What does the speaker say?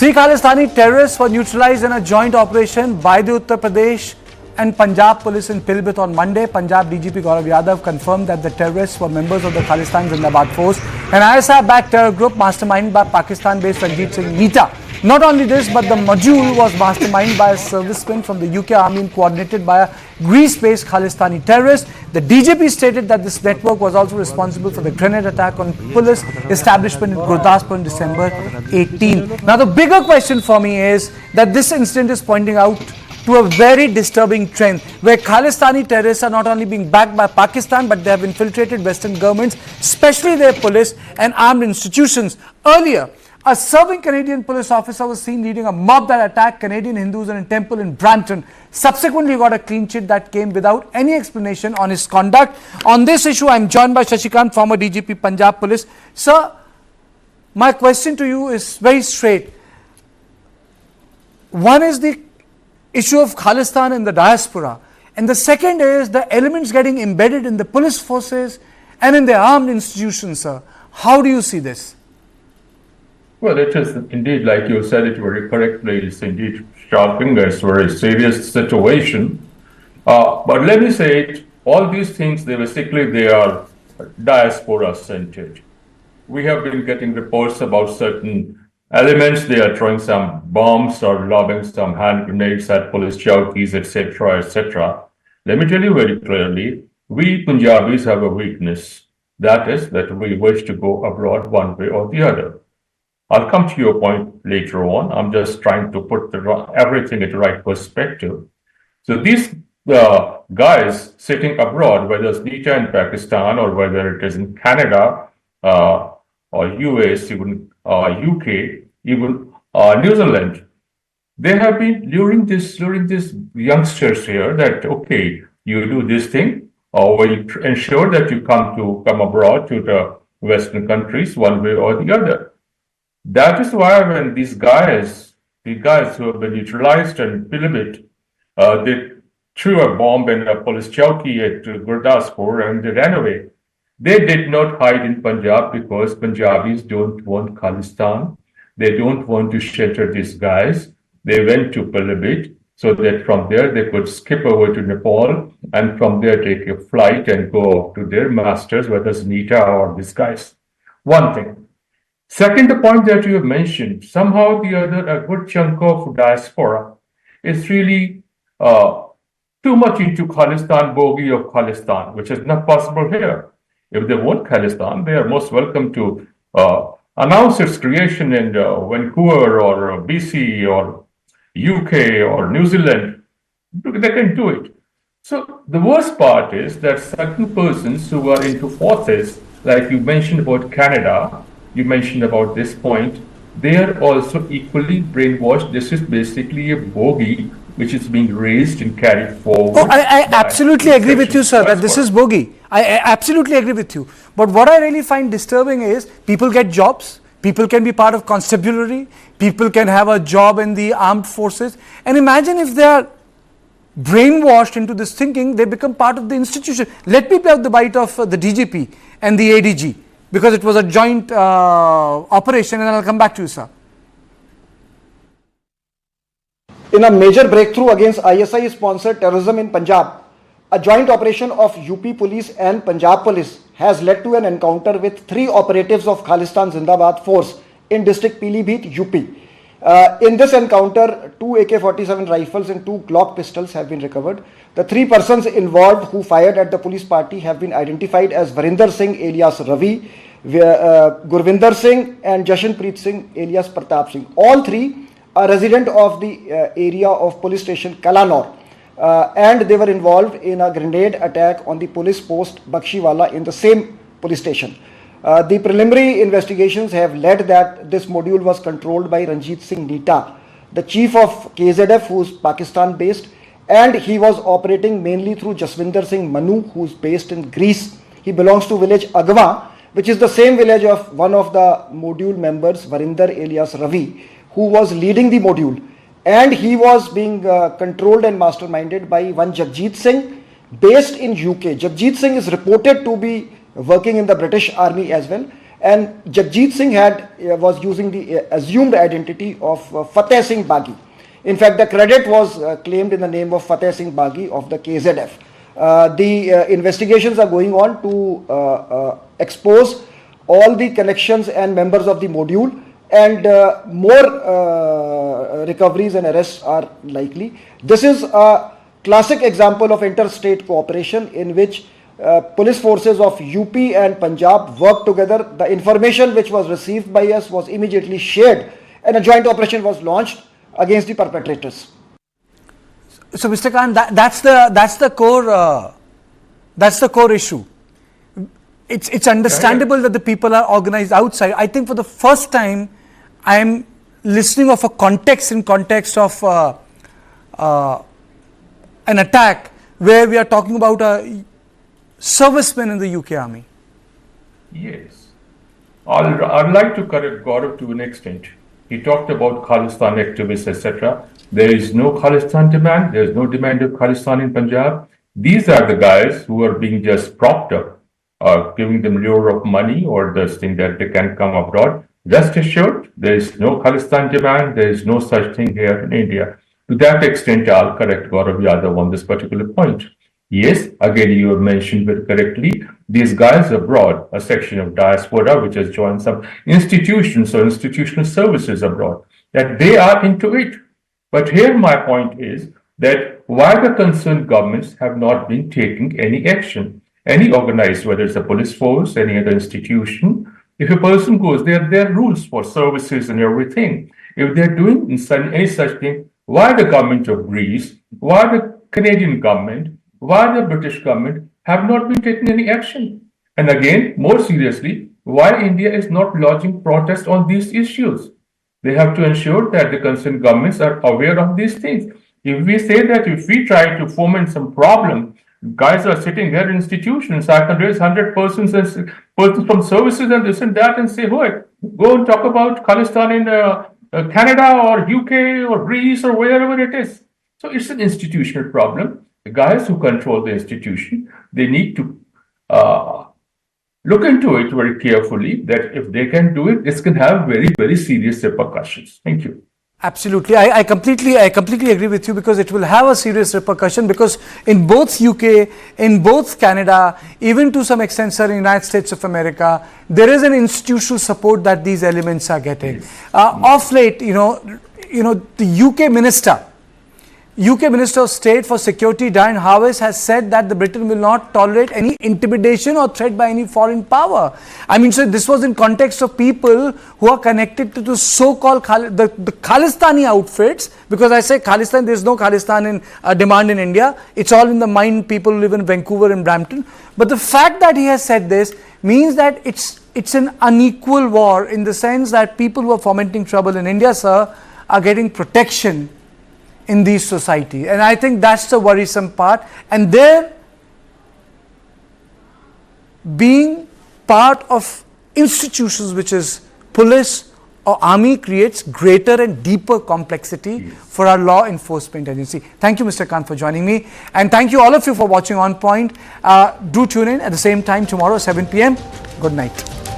Three Khalistani terrorists were neutralized in a joint operation by the Uttar Pradesh and Punjab police in Pilibhit on Monday. Punjab DGP Gaurav Yadav confirmed that the terrorists were members of the Khalistan Zindabad Force, an ISI-backed terror group masterminded by Pakistan-based Ranjeet Singh Neeta. Not only this, but the module was masterminded by a serviceman from the UK Army and coordinated by a Greece-based Khalistani terrorist. The DGP stated that this network was also responsible for the grenade attack on police establishment in Gurdaspur in December 18. Now, the bigger question for me is that this incident is pointing out to a very disturbing trend where Khalistani terrorists are not only being backed by Pakistan, but they have infiltrated Western governments, especially their police and armed institutions. Earlier, a serving Canadian police officer was seen leading a mob that attacked Canadian Hindus in a temple in Brampton. Subsequently, he got a clean chit that came without any explanation on his conduct. On this issue, I am joined by Shashikant, former DGP Punjab Police. Sir, my question to you is very straight. One is the issue of Khalistan in the diaspora, and the second is the elements getting embedded in the police forces and in the armed institutions, sir. How do you see this? Well, it is indeed, like you said it very correctly, it's indeed shocking, it's a very serious situation. But let me say it, all these things, they are diaspora-centered. We have been getting reports about certain elements, they are throwing some bombs or lobbing some hand grenades at police chowkis, etc., etc. Let me tell you very clearly, we Punjabis have a weakness. That is that we wish to go abroad one way or the other. I'll come to your point later on. I'm just trying to put everything in the right perspective. So these guys sitting abroad, whether it's Neeta in Pakistan or whether it is in Canada or US, even UK, even New Zealand, they have been luring these youngsters here that, okay, you do this thing, or we'll ensure that you come abroad to the Western countries one way or the other. That is why when the guys who have been neutralized and Pilibhit, they threw a bomb in a police chowki at Gurdaspur and they ran away. They did not hide in Punjab because Punjabis don't want Khalistan. They don't want to shelter these guys. They went to Pilibhit so that from there they could skip over to Nepal and from there take a flight and go to their masters, whether it's Neeta or these guys. One thing. Second, the point that you have mentioned, somehow or the other, a good chunk of diaspora is really too much into Khalistan, bogey of Khalistan, which is not possible here. If they want Khalistan, they are most welcome to announce its creation in Vancouver or BC or UK or New Zealand. They can do it. So the worst part is that certain persons who are into forces, like you mentioned about Canada, you mentioned about this point, they are also equally brainwashed. This is basically a bogey which is being raised and carried forward. Oh, I absolutely agree with you, sir, that this is bogey. I absolutely agree with you. But what I really find disturbing is people get jobs, people can be part of constabulary, people can have a job in the armed forces. And imagine if they are brainwashed into this thinking, they become part of the institution. Let me play out the bite of the DGP and the ADG, because it was a joint operation, and I'll come back to you, sir. In a major breakthrough against ISI-sponsored terrorism in Punjab, a joint operation of UP Police and Punjab Police has led to an encounter with 3 operatives of Khalistan Zindabad Force in district Pilibhit, UP. In this encounter, 2 AK-47 rifles and 2 Glock pistols have been recovered. The 3 persons involved who fired at the police party have been identified as Varinder Singh alias Ravi, Gurvinder Singh and Jashanpreet Singh alias Pratap Singh. All 3 are resident of the area of police station Kalanor, and they were involved in a grenade attack on the police post Bakshiwala in the same police station. The preliminary investigations have led that this module was controlled by Ranjeet Singh Neeta, the chief of KZF, who is Pakistan-based, and he was operating mainly through Jaswinder Singh Manu, who is based in Greece. He belongs to village Agwa, which is the same village of one of the module members, Varinder alias Ravi, who was leading the module. And he was being controlled and masterminded by one Jagjit Singh, based in UK. Jagjit Singh is reported to be working in the British Army as well, and Jagjit Singh was using the assumed identity of Fateh Singh Baghi. In fact, the credit was claimed in the name of Fateh Singh Baghi of the KZF. The investigations are going on to expose all the connections and members of the module, and more recoveries and arrests are likely. This is a classic example of interstate cooperation in which police forces of UP and Punjab worked together. The information which was received by us was immediately shared, and a joint operation was launched against the perpetrators. So, Mr. Khan, that's the core issue. It's understandable that the people are organized outside. I think for the first time, I am listening of a context of an attack where we are talking about a serviceman in the UK Army. Yes. I'd like to correct Gaurav to an extent. He talked about Khalistan activists, etc. There is no Khalistan demand. There is no demand of Khalistan in Punjab. These are the guys who are being just propped up, giving them lure of money or this thing that they can come abroad. Rest assured, there is no Khalistan demand. There is no such thing here in India. To that extent, I'll correct Gaurav Yadav on this particular point. Yes, again, you have mentioned very correctly, these guys abroad, a section of diaspora which has joined some institutions or institutional services abroad, that they are into it. But here my point is that why the concerned governments have not been taking any action, any organized, whether it's a police force, any other institution. If a person goes, there are rules for services and everything. If they're doing any such thing, why the government of Greece, why the Canadian government, why the British government have not been taking any action? And again, more seriously, why India is not lodging protests on these issues? They have to ensure that the concerned governments are aware of these things. If we say that if we try to foment some problem, guys are sitting here in institutions, I can raise 100 persons from services and this and that and say, go and talk about Khalistan in Canada or UK or Greece or wherever it is. So it's an institutional problem. The guys who control the institution, they need to look into it very carefully, that if they can do it, this can have very, very serious repercussions. Thank you. Absolutely. I completely agree with you, because it will have a serious repercussion, because in both UK, in both Canada, even to some extent, sir, in the United States of America, there is an institutional support that these elements are getting. Yes. Of late, the UK Minister of State for Security, Diane Harvest, has said that the Britain will not tolerate any intimidation or threat by any foreign power. I mean, so this was in context of people who are connected to the so-called the Khalistani outfits, because I say Khalistan, there is no Khalistan in demand in India. It's all in the mind people who live in Vancouver and Brampton. But the fact that he has said this means that it's an unequal war, in the sense that people who are fomenting trouble in India, sir, are getting protection in these societies. And I think that's the worrisome part. And there, being part of institutions which is police or army, creates greater and deeper complexity for our law enforcement agency. Thank you, Mr. Khan, for joining me. And thank you all of you for watching On Point. Do tune in at the same time tomorrow, 7 p.m. Good night.